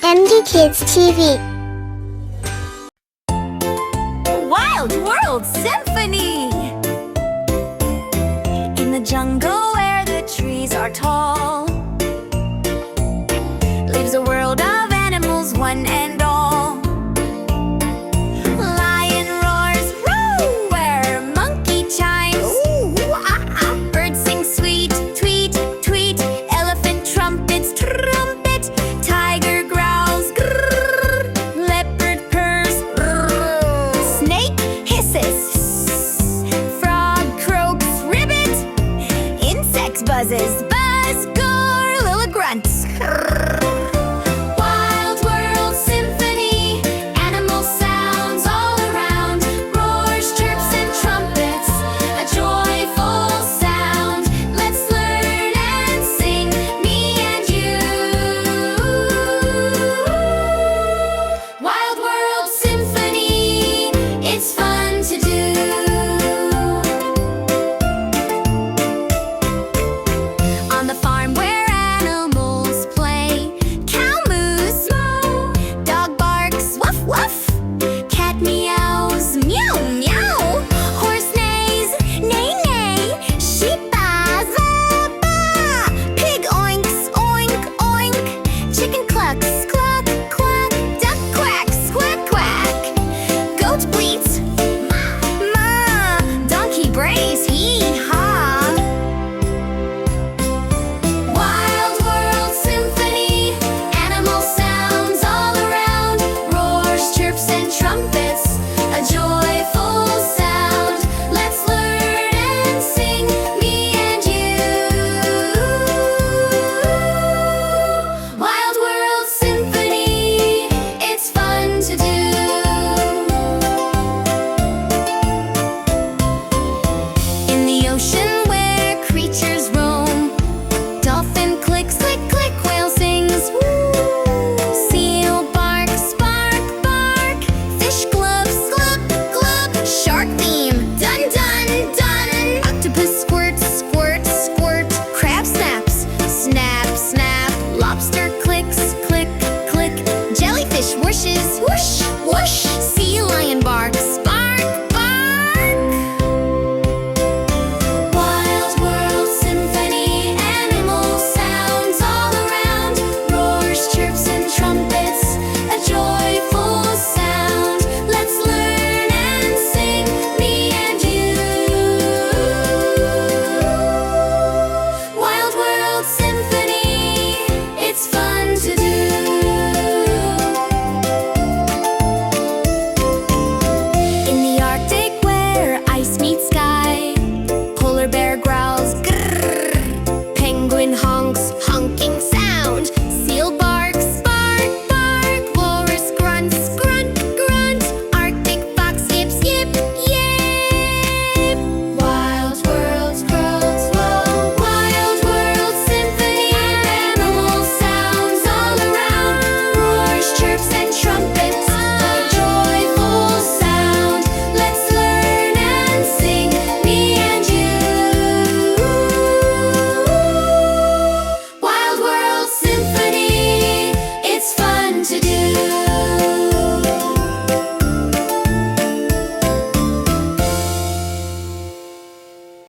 EmdikidsTv. Wild World Symphony! In the jungle where the trees are tall lives a world of animals, one and all. Lion roars, roo, where monkey chimes. Ooh, birds sing sweet, tweet, tweet. Elephant trumpets, trumpet. Tiger growls, grrr. Leopard purrs, grrr. Snake hisses, frog croaks, ribbit. Insect buzzes, buzz, gorilla grunts. Wild World Symphony, animal sounds all around. Roars, chirps, and trumpets, a joyful sound. Let's learn and sing, me and you. Wild World Symphony, it's fun to do. On the farm where animals play, cow moos, moo, dog barks, woof woof, cat meows, meow meow, horse neighs, neigh neigh, sheep baas, baa baa, pig oinks, oink oink, chicken clucks, cluck cluck, duck quacks, quack quack, goat bleats, ma ma, donkey brays, hee haw. Wild World Symphony, animal sounds all around. Roars, chirps, and trumpets, a joyful sound. Let's learn and sing, me and you. Wild World Symphony, it's fun to do. In the ocean where creatures roam, dolphin clicks, click, click, whale sings, woo. Seal barks, bark, bark. Fish gloves, glub, glub. Shark theme, dun, dun, dun. Octopus squirts, squirt, squirt. Crab snaps, snap, snap. Lobster clicks, click, click. Jellyfish whooshes, whoosh, whoosh. Sea lion barks, bark, bark. Wild World Symphony, animal sounds all around. Roars, chirps, and trumpets, a joyful sound. Let's learn and sing, me and you. Wild World Symphony, it's fun to do. In the Arctic where ice meets sky, polar bear growls, grrr. Penguin hops,